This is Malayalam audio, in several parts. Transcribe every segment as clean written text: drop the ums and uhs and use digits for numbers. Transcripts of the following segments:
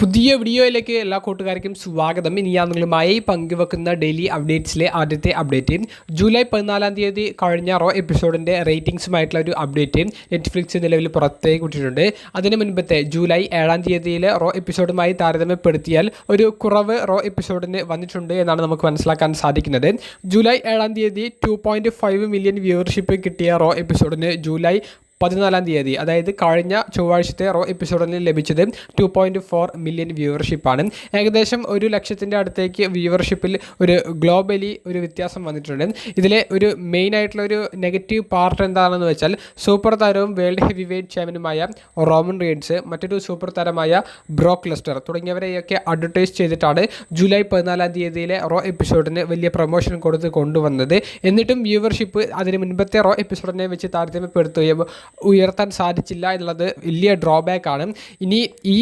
പുതിയ വീഡിയോയിലേക്ക് എല്ലാ കൂട്ടുകാർക്കും സ്വാഗതം. ഇനി ഞാൻ നിങ്ങളുമായി പങ്കുവെക്കുന്ന ഡെയിലി അപ്ഡേറ്റ്സിലെ ആദ്യത്തെ അപ്ഡേറ്റ് ജൂലൈ 14 കഴിഞ്ഞ റോ എപ്പിസോഡിൻ്റെ റേറ്റിംഗ്സുമായിട്ടുള്ള ഒരു അപ്ഡേറ്റ് നെറ്റ്ഫ്ലിക്സ് നിലവിൽ പുറത്തേക്ക് വിട്ടിട്ടുണ്ട്. അതിന് മുൻപത്തെ ജൂലൈ 7 റോ എപ്പിസോഡുമായി താരതമ്യപ്പെടുത്തിയാൽ ഒരു കുറവ് റോ എപ്പിസോഡിന് വന്നിട്ടുണ്ട് എന്നാണ് നമുക്ക് മനസ്സിലാക്കാൻ സാധിക്കുന്നത്. ജൂലൈ 7 2.5 മില്യൺ വ്യൂവർഷിപ്പ് കിട്ടിയ റോ എപ്പിസോഡിന് ജൂലൈ 14 അതായത് കഴിഞ്ഞ ചൊവ്വാഴ്ചത്തെ റോ എപ്പിസോഡിൽ ലഭിച്ചത് 2.4 മില്യൺ വ്യൂവർഷിപ്പാണ്. ഏകദേശം 1 ലക്ഷത്തിൻ്റെ അടുത്തേക്ക് വ്യൂവർഷിപ്പിൽ ഒരു ഗ്ലോബലി ഒരു വ്യത്യാസം വന്നിട്ടുണ്ട്. ഇതിലെ ഒരു മെയിൻ ആയിട്ടുള്ള ഒരു നെഗറ്റീവ് പാർട്ട് എന്താണെന്ന് വെച്ചാൽ സൂപ്പർ താരവും വേൾഡ് ഹെവി വെയ്റ്റ് ചാമ്പ്യനുമായ റോമൻ റീൻസ്, മറ്റൊരു സൂപ്പർ താരമായ ബ്രോക്ക് ലെസ്നർ തുടങ്ങിയവരെയൊക്കെ അഡ്വർടൈസ് ചെയ്തിട്ടാണ് ജൂലൈ 14 റോ എപ്പിസോഡിന് വലിയ പ്രൊമോഷൻ കൊടുത്ത് കൊണ്ടുവന്നത്. എന്നിട്ടും വ്യൂവർഷിപ്പ് അതിന് മുൻപത്തെ റോ എപ്പിസോഡിനെ വെച്ച് താരതമ്യപ്പെടുത്തുകയും ഉയർത്താൻ സാധിച്ചില്ല എന്നുള്ളത് വലിയ ഡ്രോബാക്ക് ആണ്. ഇനി ഈ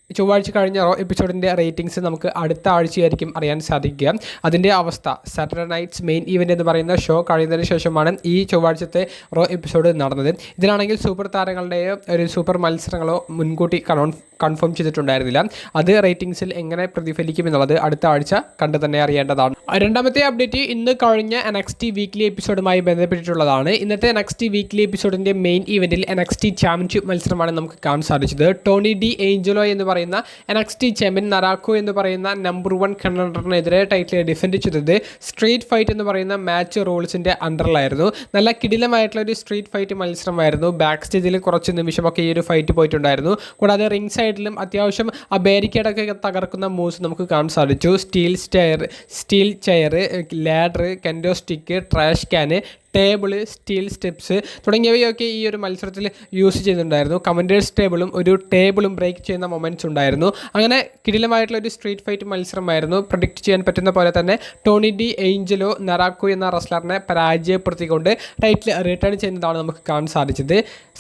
ചൊവ്വാഴ്ച കഴിഞ്ഞ റോ എപ്പിസോഡിൻ്റെ റേറ്റിംഗ്സ് നമുക്ക് അടുത്ത ആഴ്ചയായിരിക്കും അറിയാൻ സാധിക്കുക. അതിൻ്റെ അവസ്ഥ സാറ്റർഡേ നൈറ്റ്സ് മെയിൻ ഈവൻ്റ് എന്ന് പറയുന്ന ഷോ കഴിയുന്നതിന് ശേഷമാണ് ഈ ചൊവ്വാഴ്ചത്തെ റോ എപ്പിസോഡ് നടന്നത്. ഇതിനാണെങ്കിൽ സൂപ്പർ താരങ്ങളുടെയോ ഒരു സൂപ്പർ മത്സരങ്ങളോ മുൻകൂട്ടി കൺഫേം ചെയ്തിട്ടുണ്ടായിരുന്നില്ല. അത് റേറ്റിംഗ്സിൽ എങ്ങനെ പ്രതിഫലിക്കും എന്നുള്ളത് അടുത്ത ആഴ്ച കണ്ടു തന്നെ അറിയേണ്ടതാണ്. രണ്ടാമത്തെ അപ്ഡേറ്റ് ഇന്ന് കഴിഞ്ഞ NXT വീക്ക്ലി എപ്പിസോഡുമായി ബന്ധപ്പെട്ടിട്ടുള്ളതാണ്. ഇന്നത്തെ NXT വീക്ക്ലി എപ്പിസോഡിൻ്റെ മെയിൻ ഈവൻറ്റിൽ NXT ചാമ്പ്യൻഷിപ്പ് മത്സരമാണ് നമുക്ക് കാണാൻ സാധിച്ചത്. ടോണി ഡി ഏഞ്ചലോ എന്ന് പറയുന്ന NXT ചാമ്പ്യൻ നരാക്കോ എന്ന് പറയുന്ന നമ്പർ 1 കണ്ടൻഡറിനെതിരെ ടൈറ്റിൽ ഡിഫെൻഡ് ചെയ്തത് സ്ട്രീറ്റ് ഫൈറ്റ് എന്ന് പറയുന്ന മാച്ച് റൂൾസിൻ്റെ അണ്ടറിലായിരുന്നു. നല്ല കിടിലമായിട്ടുള്ള ഒരു സ്ട്രീറ്റ് ഫൈറ്റ് മത്സരമായിരുന്നു. ബാക്ക് സ്റ്റേജിൽ കുറച്ച് നിമിഷമൊക്കെ ഈ ഒരു ഫൈറ്റ് പോയിട്ടുണ്ടായിരുന്നു. കൂടാതെ റിംഗ് സൈഡിലും അത്യാവശ്യം ആ ബാരിക്കേഡൊക്കെ തകർക്കുന്ന മൂവ്സ് നമുക്ക് കാണാൻ സാധിച്ചു. Steel chair, ladder, kendo stick, trash can, table, steel steps തുടങ്ങിയവയൊക്കെ ഈ ഒരു മത്സരത്തിൽ യൂസ് ചെയ്യുന്നുണ്ടായിരുന്നു. കമൻറ്റേഴ്സ് ടേബിളും ഒരു ടേബിളും ബ്രേക്ക് ചെയ്യുന്ന മൊമെൻറ്റ്സ് ഉണ്ടായിരുന്നു. അങ്ങനെ കിടിലമായിട്ടുള്ള ഒരു സ്ട്രീറ്റ് ഫൈറ്റ് മത്സരമായിരുന്നു. പ്രഡിക്റ്റ് ചെയ്യാൻ പറ്റുന്ന പോലെ തന്നെ ടോണി ഡി ഏഞ്ചലോ നരാക്കോ എന്ന റെസ്ലറിനെ പരാജയപ്പെടുത്തിക്കൊണ്ട് ടൈറ്റിൽ റിട്ടേൺ ചെയ്യുന്നതാണ് നമുക്ക് കാണാൻ സാധിച്ചത്.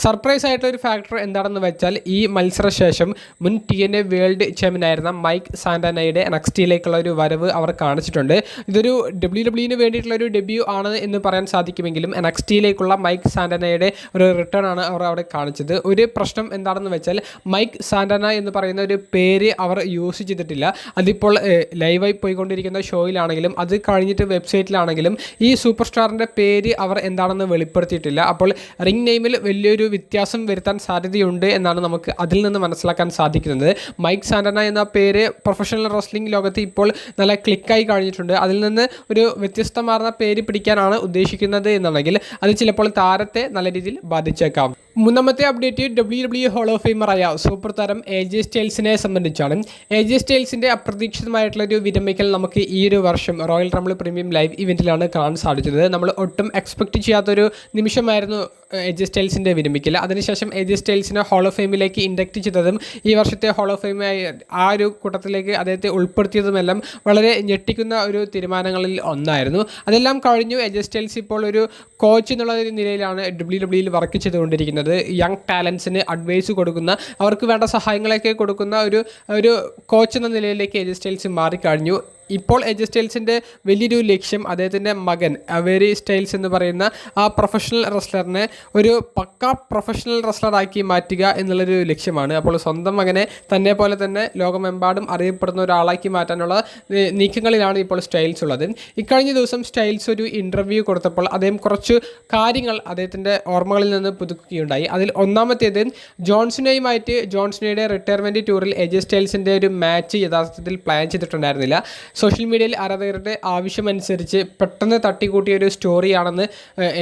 സർപ്രൈസ് ആയിട്ടുള്ള ഒരു ഫാക്ടർ എന്താണെന്ന് വെച്ചാൽ ഈ മത്സരശേഷം മുൻ TNA വേൾഡ് ചാമ്പ്യനായിരുന്ന മൈക്ക് സാന്റാനയുടെ NXTയിലേക്കുള്ള ഒരു വരവ് അവർ കാണിച്ചിട്ടുണ്ട്. ഇതൊരു WWE വേണ്ടിയിട്ടുള്ള ഒരു ഡെബ്യൂ ആണ് എന്ന് പറയാൻ സാധിക്കും. NXTയിലേക്കുള്ള മൈക്ക് സാന്റാനയുടെ ഒരു റിട്ടേൺ ആണ് അവർ അവിടെ കാണിച്ചത്. ഒരു പ്രശ്നം എന്താണെന്ന് വെച്ചാൽ മൈക്ക് സാന്റാന എന്ന് പറയുന്ന ഒരു പേര് അവർ യൂസ് ചെയ്തിട്ടില്ല. അതിപ്പോൾ ലൈവായി പോയിക്കൊണ്ടിരിക്കുന്ന ഷോയിലാണെങ്കിലും അത് കഴിഞ്ഞിട്ട് വെബ്സൈറ്റിലാണെങ്കിലും ഈ സൂപ്പർ സ്റ്റാറിൻ്റെ പേര് അവർ എന്താണെന്ന് വെളിപ്പെടുത്തിയിട്ടില്ല. അപ്പോൾ റിംഗ് നെയിമിൽ വലിയൊരു വ്യത്യാസം വരുത്താൻ സാധ്യതയുണ്ട് എന്നാണ് നമുക്ക് അതിൽ നിന്ന് മനസ്സിലാക്കാൻ സാധിക്കുന്നത്. മൈക്ക് സാന്റാന എന്ന പേര് പ്രൊഫഷണൽ റെസ്ലിംഗ് ലോകത്ത് ഇപ്പോൾ നല്ല ക്ലിക്കായി കഴിഞ്ഞിട്ടുണ്ട്. അതിൽ നിന്ന് ഒരു വ്യത്യസ്തമാർന്ന പേര് പിടിക്കാനാണ് ഉദ്ദേശിക്കുന്നത് എന്നാണെങ്കിൽ അത് ചിലപ്പോൾ താരത്തെ നല്ല രീതിയിൽ ബാധിച്ചേക്കാം. മൂന്നാമത്തെ അപ്ഡേറ്റ് WWE ഹോൾ ഓഫ് ഫെയിമറായ സൂപ്പർ താരം AJ സ്റ്റൈൽസിനെ സംബന്ധിച്ചാണ്. AJ സ്റ്റൈൽസിൻ്റെ അപ്രതീക്ഷിതമായിട്ടുള്ളൊരു വിരമിക്കൽ നമുക്ക് ഈ ഒരു വർഷം റോയൽ റംബിൾ പ്രീമിയം ലൈവ് ഇവൻറ്റിലാണ് കാണാൻ സാധിച്ചത്. നമ്മൾ ഒട്ടും എക്സ്പെക്റ്റ് ചെയ്യാത്തൊരു നിമിഷമായിരുന്നു AJ സ്റ്റൈൽസിൻ്റെ വിരമിക്കൽ. അതിനുശേഷം AJ സ്റ്റൈൽസിനെ ഹോൾ ഓഫ് ഫെയിമിലേക്ക് ഇൻഡക്റ്റ് ചെയ്തതും ഈ വർഷത്തെ ഹോൾ ഓഫ് ഫെയിമായി ആ ഒരു കൂട്ടത്തിലേക്ക് അദ്ദേഹത്തെ ഉൾപ്പെടുത്തിയതുമെല്ലാം വളരെ ഞെട്ടിക്കുന്ന ഒരു തീരുമാനങ്ങളിൽ ഒന്നായിരുന്നു. അതെല്ലാം കഴിഞ്ഞു. AJ സ്റ്റൈൽസ് ഇപ്പോൾ ഒരു കോച്ച് എന്നുള്ള നിലയിലാണ് WWE വർക്ക് ചെയ്തുകൊണ്ടിരിക്കുന്നത്. യങ് ടാലൻസിന് അഡ്വൈസ് കൊടുക്കുന്ന, അവർക്ക് വേണ്ട സഹായങ്ങളൊക്കെ കൊടുക്കുന്ന ഒരു കോച്ച് എന്ന നിലയിലേക്ക് AJ സ്റ്റൈൽസ് മാറിക്കഴിഞ്ഞു. ഇപ്പോൾ AJ സ്റ്റൈൽസിൻ്റെ വലിയൊരു ലക്ഷ്യം അദ്ദേഹത്തിൻ്റെ മകൻ അവേരി സ്റ്റൈൽസ് എന്ന് പറയുന്ന ആ പ്രൊഫഷണൽ റെസ്ലറിനെ ഒരു പക്ക പ്രൊഫഷണൽ റെസ്ലറാക്കി മാറ്റുക എന്നുള്ളൊരു ലക്ഷ്യമാണ്. അപ്പോൾ സ്വന്തം മകനെ തന്നെ പോലെ തന്നെ ലോകമെമ്പാടും അറിയപ്പെടുന്ന ഒരാളാക്കി മാറ്റാനുള്ള നീക്കങ്ങളിലാണ് ഇപ്പോൾ സ്റ്റൈൽസ് ഉള്ളത്. ഇക്കഴിഞ്ഞ ദിവസം സ്റ്റൈൽസ് ഒരു ഇൻ്റർവ്യൂ കൊടുത്തപ്പോൾ അദ്ദേഹം കുറച്ച് കാര്യങ്ങൾ അദ്ദേഹത്തിൻ്റെ ഓർമ്മകളിൽ നിന്ന് പുതുക്കുകയുണ്ടായി. അതിൽ ഒന്നാമത്തേത് ജോൺസണയുമായിട്ട് ജോൺസണയുടെ റിട്ടയർമെൻറ്റ് ടൂറിൽ AJ സ്റ്റൈൽസിൻ്റെ ഒരു മാച്ച് യഥാർത്ഥത്തിൽ പ്ലാൻ ചെയ്തിട്ടുണ്ടായിരുന്നില്ല. സോഷ്യൽ മീഡിയയിൽ ആരാധകരുടെ ആവശ്യമനുസരിച്ച് പെട്ടെന്ന് തട്ടിക്കൂട്ടിയ ഒരു സ്റ്റോറിയാണെന്ന്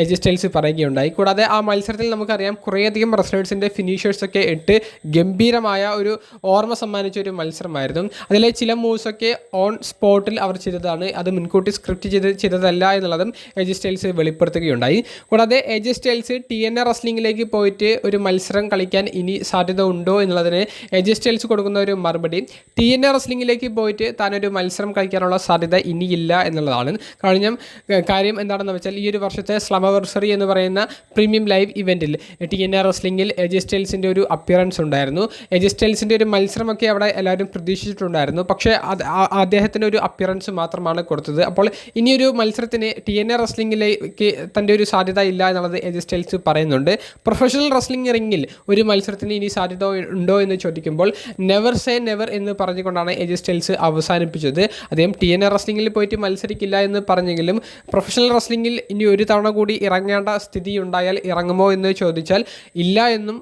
AJ സ്റ്റൈൽസ് പറയുകയുണ്ടായി. കൂടാതെ ആ മത്സരത്തിൽ നമുക്കറിയാം കുറേയധികം റെസ്ലേഴ്സിൻ്റെ ഫിനിഷേഴ്സൊക്കെ ഇട്ട് ഗംഭീരമായ ഒരു ഓർമ്മ സമ്മാനിച്ച ഒരു മത്സരമായിരുന്നു. അതിലെ ചില മൂവ്സൊക്കെ ഓൺ സ്പോട്ടിൽ അവർ ചെയ്തതാണ്, അത് മുൻകൂട്ടി സ്ക്രിപ്റ്റ് ചെയ്തതല്ല എന്നുള്ളതും AJ സ്റ്റൈൽസ് വെളിപ്പെടുത്തുകയുണ്ടായി. കൂടാതെ AJ സ്റ്റൈൽസ് TNA റെസ്ലിംഗിലേക്ക് പോയിട്ട് ഒരു മത്സരം കളിക്കാൻ ഇനി സാധ്യത ഉണ്ടോ എന്നുള്ളതിന് AJ സ്റ്റൈൽസ് കൊടുക്കുന്ന ഒരു മറുപടി, TNA റെസ്ലിംഗിലേക്ക് പോയിട്ട് താനൊരു മത്സരം കളിക്കാനുള്ള സാധ്യത ഇനിയില്ല എന്നുള്ളതാണ്. കാര്യം എന്താണെന്ന് വെച്ചാൽ ഈ ഒരു വർഷത്തെ സ്ലമവേഴ്സറി എന്ന് പറയുന്ന പ്രീമിയം ലൈവ് ഇവൻറ്റിൽ TNA റെസ്ലിംഗിൽ AJ സ്റ്റൈൽസിൻ്റെ ഒരു അപ്പിയറൻസ് ഉണ്ടായിരുന്നു. AJ സ്റ്റൈൽസിൻ്റെ ഒരു മത്സരമൊക്കെ അവിടെ എല്ലാവരും പ്രതീക്ഷിച്ചിട്ടുണ്ടായിരുന്നു. പക്ഷേ അദ്ദേഹത്തിന് ഒരു അപ്പിയറൻസ് മാത്രമാണ് കൊടുത്തത്. അപ്പോൾ ഇനിയൊരു മത്സരത്തിന് TNA റെസ്ലിംഗിലേക്ക് തൻ്റെ ഒരു സാധ്യത ഇല്ല എന്നുള്ളത് AJ സ്റ്റൈൽസ് പറയുന്നുണ്ട്. പ്രൊഫഷണൽ റെസ്ലിംഗ് റിംഗിൽ ഒരു മത്സരത്തിന് ഇനി സാധ്യത ഉണ്ടോ എന്ന് ചോദിക്കുമ്പോൾ നെവർ സേ നെവർ എന്ന് പറഞ്ഞുകൊണ്ടാണ് AJ സ്റ്റൈൽസ് അവസാനിപ്പിച്ചത്. അദ്ദേഹം TNA റെസ്ലിംഗിൽ പോയിട്ട് മത്സരിക്കില്ല എന്ന് പറഞ്ഞെങ്കിലും പ്രൊഫഷണൽ റെസ്ലിംഗിൽ ഇനി ഒരു തവണ കൂടി ഇറങ്ങേണ്ട സ്ഥിതി ഉണ്ടായാൽ ഇറങ്ങുമോ എന്ന് ചോദിച്ചാൽ ഇല്ല എന്നും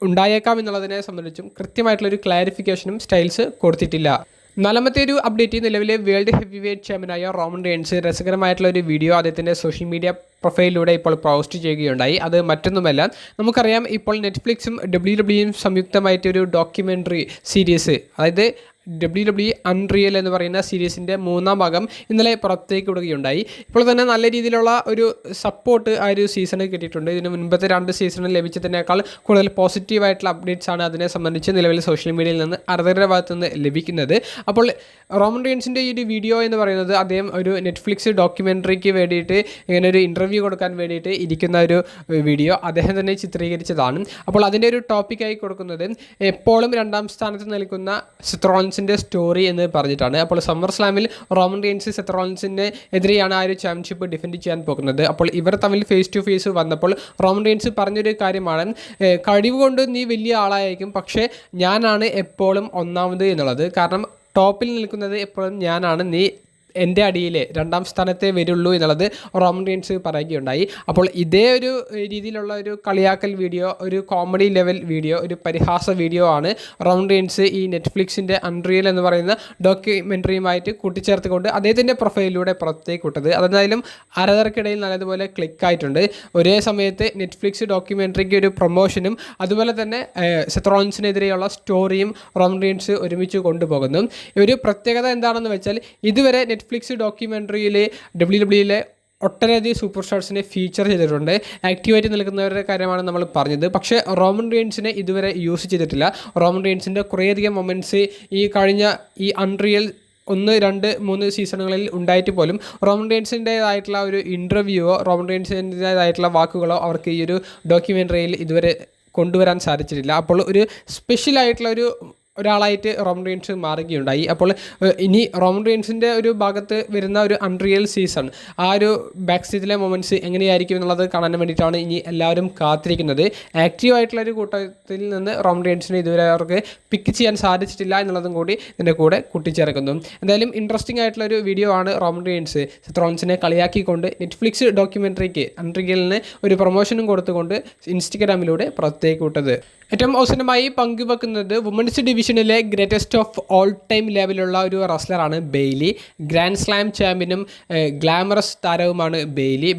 ഉണ്ടായേക്കാം എന്നുള്ളതിനെ സംബന്ധിച്ചും കൃത്യമായിട്ടുള്ളൊരു ക്ലാരിഫിക്കേഷനും സ്റ്റൈൽസ് കൊടുത്തിട്ടില്ല. നാലാമത്തെ ഒരു അപ്ഡേറ്റ്, നിലവിലെ വേൾഡ് ഹെവി വെയ്റ്റ് ചാമ്പ്യനായ റോമൻ റെയിൻസ് രസകരമായിട്ടുള്ള ഒരു വീഡിയോ അദ്ദേഹത്തിൻ്റെ സോഷ്യൽ മീഡിയ പ്രൊഫൈലിലൂടെ ഇപ്പോൾ പോസ്റ്റ് ചെയ്യുകയുണ്ടായി. അത് മറ്റൊന്നുമല്ല, നമുക്കറിയാം ഇപ്പോൾ നെറ്റ്ഫ്ലിക്സും WWE സംയുക്തമായിട്ടൊരു ഡോക്യുമെൻ്ററി സീരീസ്, അതായത് WWE അൺറിയൽ എന്ന് പറയുന്ന സീരീസിൻ്റെ 3ാം ഭാഗം ഇന്നലെ പുറത്തേക്ക് വിടുകയുണ്ടായി. ഇപ്പോൾ തന്നെ നല്ല രീതിയിലുള്ള ഒരു സപ്പോർട്ട് ആ ഒരു സീസണ് കിട്ടിയിട്ടുണ്ട്. ഇതിന് മുൻപത്തെ 2 സീസണിൽ ലഭിച്ചതിനേക്കാൾ കൂടുതൽ പോസിറ്റീവായിട്ടുള്ള അപ്ഡേറ്റ്സ് ആണ് അതിനെ സംബന്ധിച്ച് നിലവിൽ സോഷ്യൽ മീഡിയയിൽ നിന്ന് ആരാധകരുടെ ഭാഗത്തു നിന്ന് ലഭിക്കുന്നത്. അപ്പോൾ റോമൻ റെയിൻസിൻ്റെ ഈ ഒരു വീഡിയോ എന്ന് പറയുന്നത് അദ്ദേഹം ഒരു നെറ്റ്ഫ്ലിക്സ് ഡോക്യുമെൻ്ററിക്ക് വേണ്ടിയിട്ട് ഇങ്ങനെ ഒരു ഇൻ്റർവ്യൂ കൊടുക്കാൻ വേണ്ടിയിട്ട് ഇരിക്കുന്ന ഒരു വീഡിയോ അദ്ദേഹം തന്നെ ചിത്രീകരിച്ചതാണ്. അപ്പോൾ അതിൻ്റെ ഒരു ടോപ്പിക്കായി കൊടുക്കുന്നത് എപ്പോഴും 2ാം സ്ഥാനത്ത് നിൽക്കുന്ന സെത്ത് റോളിൻസിൻ്റെ സ്റ്റോറി എന്ന് പറഞ്ഞിട്ടാണ്. അപ്പോൾ സമ്മർ സ്ലാമിൽ റോമൻ റെയിൻസ് സെത്ത് റോളിൻസിന് എതിരെയാണ് ആ ഒരു ചാമ്പ്യൻഷിപ്പ് ഡിഫെൻഡ് ചെയ്യാൻ പോകുന്നത്. അപ്പോൾ ഇവർ തമ്മിൽ ഫേസ് ടു ഫേസ് വന്നപ്പോൾ റോമൻ റെയിൻസ് പറഞ്ഞൊരു കാര്യമാണ്, കഴിവ് കൊണ്ട് നീ വലിയ ആളായിരിക്കും, പക്ഷേ ഞാനാണ് എപ്പോഴും ഒന്നാമത് എന്നുള്ളത്. കാരണം ടോപ്പിൽ നിൽക്കുന്നത് എപ്പോഴും ഞാനാണ്, നീ എൻ്റെ അടിയിൽ 2ാം സ്ഥാനത്തെ വരുള്ളൂ എന്നുള്ളത് റോമൻ റെയിൻസ് പറയുകയുണ്ടായി. അപ്പോൾ ഇതേ ഒരു രീതിയിലുള്ള ഒരു കളിയാക്കൽ വീഡിയോ, ഒരു കോമഡി ലെവൽ വീഡിയോ, ഒരു പരിഹാസ വീഡിയോ ആണ് റോമൻ റെയിൻസ് ഈ നെറ്റ്ഫ്ലിക്സിൻ്റെ അൺറിയൽ എന്ന് പറയുന്ന ഡോക്യുമെൻ്ററിയുമായിട്ട് കൂട്ടിച്ചേർത്തുകൊണ്ട് അദ്ദേഹത്തിൻ്റെ പ്രൊഫൈലിലൂടെ പുറത്തേക്ക് വിട്ടത്. അതെന്തായാലും ആരാധകർക്കിടയിൽ നല്ലതുപോലെ ക്ലിക്കായിട്ടുണ്ട്. ഒരേ സമയത്ത് നെറ്റ്ഫ്ലിക്സ് ഡോക്യുമെൻ്ററിക്ക് ഒരു പ്രൊമോഷനും അതുപോലെ തന്നെ സെത്ത് റോളിൻസിനെതിരെയുള്ള സ്റ്റോറിയും റോമൻ റെയിൻസ് ഒരുമിച്ച് കൊണ്ടുപോകുന്നു. ഒരു പ്രത്യേകത എന്താണെന്ന് വെച്ചാൽ ഇതുവരെ നെറ്റ്ഫ്ലിക്സ് ഡോക്യുമെൻ്ററിയിലെ WWE ഒട്ടനവധി സൂപ്പർ സ്റ്റാർസിനെ ഫീച്ചർ ചെയ്തിട്ടുണ്ട്. ആക്റ്റീവായിട്ട് നിൽക്കുന്നവരുടെ കാര്യമാണ് നമ്മൾ പറഞ്ഞത്. പക്ഷേ റോമൻ റെയിൻസിനെ ഇതുവരെ യൂസ് ചെയ്തിട്ടില്ല. റോമൻ റെയിൻസിൻ്റെ കുറേയധികം മൊമെൻറ്റ്സ് ഈ കഴിഞ്ഞ ഈ അൺറിയൽ 1, 2, 3 സീസണുകളിൽ ഉണ്ടായിട്ട് പോലും റോമൻ റെയിൻസിൻ്റേതായിട്ടുള്ള ഒരു ഇൻ്റർവ്യൂവോ റോമൻ റെയിൻസിൻ്റേതായിട്ടുള്ള വാക്കുകളോ അവർക്ക് ഈ ഒരു ഡോക്യുമെൻ്ററിയിൽ ഇതുവരെ കൊണ്ടുവരാൻ സാധിച്ചിട്ടില്ല. അപ്പോൾ ഒരു സ്പെഷ്യലായിട്ടുള്ള ഒരാളായിട്ട് റോമൻ റെയിൻസ് മാറുകയുണ്ടായി. അപ്പോൾ ഇനി റോമൻ റെയിൻസിൻ്റെ ഒരു ഭാഗത്ത് വരുന്ന ഒരു അൺറിയൽ സീസൺ, ആ ഒരു ബാക്ക് സ്റ്റേജിലെ മൊമെൻറ്റ്സ് എങ്ങനെയായിരിക്കും എന്നുള്ളത് കാണാൻ വേണ്ടിയിട്ടാണ് ഇനി എല്ലാവരും കാത്തിരിക്കുന്നത്. ആക്റ്റീവായിട്ടുള്ളൊരു കൂട്ടത്തിൽ നിന്ന് റോമൻ റെയിൻസിനെ ഇതുവരെ അവർക്ക് പിക്ക് ചെയ്യാൻ സാധിച്ചിട്ടില്ല എന്നുള്ളതും കൂടി ഇതിൻ്റെ കൂടെ കൂട്ടിച്ചേർക്കുന്നു. എന്തായാലും ഇൻട്രസ്റ്റിംഗ് ആയിട്ടുള്ളൊരു വീഡിയോ ആണ് റോമൻ റെയിൻസ് സെത്ത് റോളിൻസിനെ കളിയാക്കിക്കൊണ്ട് നെറ്റ്ഫ്ലിക്സ് ഡോക്യുമെൻ്ററിക്ക് അൺറിയലിന് ഒരു പ്രൊമോഷനും കൊടുത്തുകൊണ്ട് ഇൻസ്റ്റഗ്രാമിലൂടെ പുറത്തേക്ക് വിട്ടത്. ഏറ്റവും അവസാനമായി പങ്കുവെക്കുന്നത് വുമൻസ് ഡിവിഷനിലെ ഗ്രേറ്റസ്റ്റ് ഓഫ് ഓൾ ടൈം ലെവലുള്ള ഒരു റെസ്ലറാണ് ബെയ്ലി. ഗ്രാൻഡ് സ്ലാം ചാമ്പ്യനും ഗ്ലാമറസ് താരവുമാണ്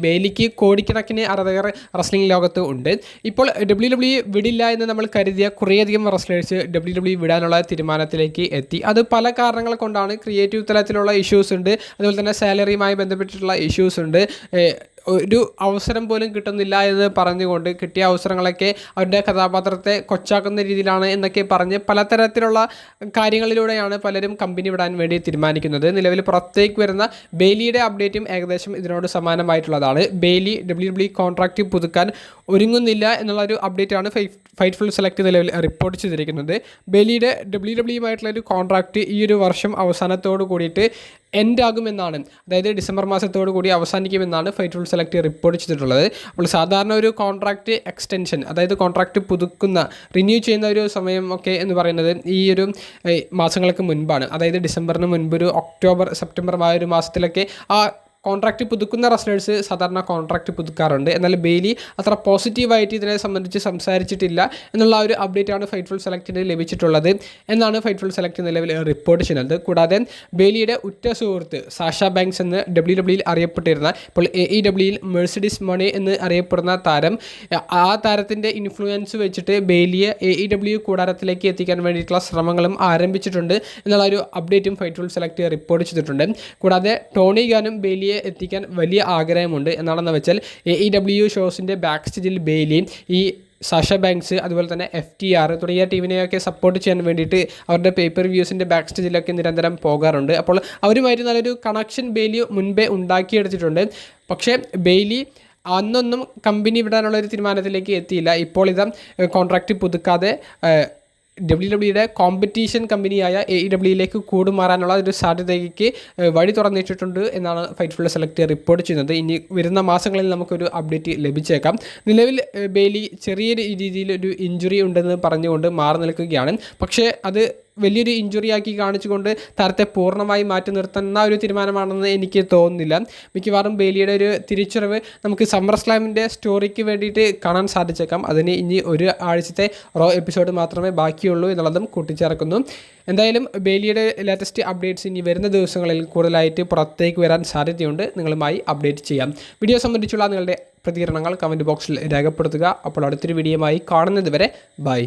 ബെയ്ലിക്ക് കോടിക്കണക്കിന് ആരാധകർ റെസ്ലിംഗ് ലോകത്ത് ഉണ്ട്. ഇപ്പോൾ WWE വിടില്ല എന്ന് നമ്മൾ കരുതിയ കുറേയധികം റെസ്ലേഴ്സ് WWE വിടാനുള്ള തീരുമാനത്തിലേക്ക് എത്തി. അത് പല കാരണങ്ങൾ കൊണ്ടാണ്. ക്രിയേറ്റീവ് തലത്തിലുള്ള ഇഷ്യൂസ് ഉണ്ട്, അതുപോലെ തന്നെ സാലറിയുമായി ബന്ധപ്പെട്ടിട്ടുള്ള ഇഷ്യൂസ് ഉണ്ട്. ഒരു അവസരം പോലും കിട്ടുന്നില്ല എന്ന് പറഞ്ഞുകൊണ്ട് കിട്ടിയ അവസരങ്ങളൊക്കെ അവരുടെ കഥാപാത്രത്തെ കൊച്ചാക്കുന്ന രീതിയിലാണ് എന്നൊക്കെ പറഞ്ഞ് പലതരത്തിലുള്ള കാര്യങ്ങളിലൂടെയാണ് പലരും കമ്പനി വിടാൻ വേണ്ടി തീരുമാനിക്കുന്നത്. നിലവിൽ പുറത്തേക്ക് വരുന്ന ബെയ്ലിയുടെ അപ്ഡേറ്റും ഏകദേശം ഇതിനോട് സമാനമായിട്ടുള്ളതാണ്. ബെയ്ലി WWE കോൺട്രാക്റ്റ് പുതുക്കാൻ ഒരുങ്ങുന്നില്ല എന്നുള്ളൊരു അപ്ഡേറ്റാണ് ഫൈറ്റ്ഫുൾ സെലക്ട് നിലവിൽ റിപ്പോർട്ട് ചെയ്തിരിക്കുന്നത്. ബെയ്ലിയുടെ WWE ഒരു കോൺട്രാക്റ്റ് ഈ ഒരു വർഷം അവസാനത്തോട് കൂടിയിട്ട് എൻഡ് ആകുമെന്നാണ്, അതായത് ഡിസംബർ മാസത്തോടു കൂടി അവസാനിക്കുമെന്നാണ് ഫൈറ്റ്ഫുൾ സെലക്ട് റിപ്പോർട്ട് ചെയ്തിട്ടുള്ളത്. അപ്പോൾ സാധാരണ ഒരു കോൺട്രാക്റ്റ് എക്സ്റ്റൻഷൻ, അതായത് കോൺട്രാക്റ്റ് പുതുക്കുന്ന റിന്യൂ ചെയ്യുന്ന ഒരു സമയം ഒക്കെ എന്ന് പറയുന്നത് ഈ ഒരു മാസങ്ങൾക്ക് മുൻപാണ്. അതായത് ഡിസംബറിന് മുൻപ് ഒരു ഒക്ടോബർ, സെപ്റ്റംബർ ആ ഒരു മാസത്തിലൊക്കെ ആ കോൺട്രാക്റ്റ് പുതുക്കുന്ന റെസ്ലേഴ്സ് സാധാരണ കോൺട്രാക്റ്റ് പുതുക്കാറുണ്ട്. എന്നാൽ ബെയ്ലി അത്ര പോസിറ്റീവായിട്ട് ഇതിനെ സംബന്ധിച്ച് സംസാരിച്ചിട്ടില്ല എന്നുള്ള ഒരു അപ്ഡേറ്റാണ് ഫൈറ്റ്ഫുൾ സെലക്റ്റിന് ലഭിച്ചിട്ടുള്ളത് എന്നാണ് ഫൈറ്റ്ഫുൾ സെലക്ട് നിലവിൽ റിപ്പോർട്ട് ചെയ്യുന്നത്. കൂടാതെ ബെയ്ലിയുടെ ഉറ്റ സുഹൃത്ത് സാഷ ബാങ്ക്സ് എന്ന് WWE അറിയപ്പെട്ടിരുന്ന, ഇപ്പോൾ AEWയിൽ മെഴ്സിഡീസ് മണി എന്ന് അറിയപ്പെടുന്ന താരം, ആ താരത്തിൻ്റെ ഇൻഫ്ലുവൻസ് വെച്ചിട്ട് ബെയ്ലിയെ AEW കൂടാരത്തിലേക്ക് എത്തിക്കാൻ വേണ്ടിയിട്ടുള്ള ശ്രമങ്ങളും ആരംഭിച്ചിട്ടുണ്ട് എന്നുള്ള ഒരു അപ്ഡേറ്റും ഫൈറ്റ്ഫുൾ സെലക്ട് റിപ്പോർട്ട് ചെയ്തിട്ടുണ്ട്. കൂടാതെ ടോണി ഗാനും ബെയ്ലിയെ എത്തിക്കാൻ വലിയ ആഗ്രഹമുണ്ട്. എന്നാണെന്ന് വെച്ചാൽ AEW ഷോസിൻ്റെ ബാക്ക് സ്റ്റേജിൽ ബെയ്ലി ഈ സാഷ ബാങ്ക്സ് അതുപോലെ തന്നെ FTR തുടങ്ങിയ ടീമിനെയൊക്കെ സപ്പോർട്ട് ചെയ്യാൻ വേണ്ടിയിട്ട് അവരുടെ പേപ്പർ വ്യൂസിൻ്റെ ബാക്ക് സ്റ്റേജിലൊക്കെ നിരന്തരം പോകാറുണ്ട്. അപ്പോൾ അവരുമായിട്ട് നല്ലൊരു കണക്ഷൻ ബെയ്ലി മുൻപേ ഉണ്ടാക്കിയെടുത്തിട്ടുണ്ട്. പക്ഷേ ബെയ്ലി അന്നൊന്നും കമ്പനി വിടാനുള്ളൊരു തീരുമാനത്തിലേക്ക് എത്തിയില്ല. ഇപ്പോൾ ഇതാ കോൺട്രാക്റ്റ് പുതുക്കാതെ WWE കോമ്പറ്റീഷൻ കമ്പനിയായ AEWയിലേക്ക് കൂടുമാറാനുള്ള ഒരു സാധ്യതയ്ക്ക് വഴി തുറന്നിട്ടിട്ടുണ്ട് എന്നാണ് ഫൈറ്റ്ഫുൾ സെലക്ട് റിപ്പോർട്ട് ചെയ്യുന്നത്. ഇനി വരുന്ന മാസങ്ങളിൽ നമുക്കൊരു അപ്ഡേറ്റ് ലഭിച്ചേക്കാം. നിലവിൽ ബെയ്ലി ചെറിയ രീതിയിലൊരു ഇഞ്ചുറി ഉണ്ടെന്ന് പറഞ്ഞുകൊണ്ട് മാറി നിൽക്കുകയാണ്. പക്ഷേ അത് വലിയൊരു ഇഞ്ചുറിയാക്കി കാണിച്ചുകൊണ്ട് താരത്തെ പൂർണ്ണമായി മാറ്റി നിർത്തുന്ന ഒരു തീരുമാനമാണെന്ന് എനിക്ക് തോന്നുന്നില്ല. മിക്കവാറും ബെയ്ലിയുടെ ഒരു തിരിച്ചുവരവ് നമുക്ക് സമ്മർ സ്ലാമിൻ്റെ സ്റ്റോറിക്ക് വേണ്ടിയിട്ട് കാണാൻ സാധിച്ചേക്കാം. അതിന് ഇനി ഒരു ആഴ്ചത്തെ റോ എപ്പിസോഡ് മാത്രമേ ബാക്കിയുള്ളൂ എന്നുള്ളതും കൂട്ടിച്ചേർക്കുന്നു. എന്തായാലും ബെയ്ലിയുടെ ലേറ്റസ്റ്റ് അപ്ഡേറ്റ്സ് ഇനി വരുന്ന ദിവസങ്ങളിൽ കൂടുതലായിട്ട് പുറത്തേക്ക് വരാൻ സാധ്യതയുണ്ട്. നിങ്ങളുമായി അപ്ഡേറ്റ് ചെയ്യാം. വീഡിയോ സംബന്ധിച്ചുള്ള നിങ്ങളുടെ പ്രതികരണങ്ങൾ കമൻറ്റ് ബോക്സിൽ രേഖപ്പെടുത്തുക. അപ്പോൾ അടുത്തൊരു വീഡിയോയുമായി കാണുന്നത് വരെ ബൈ.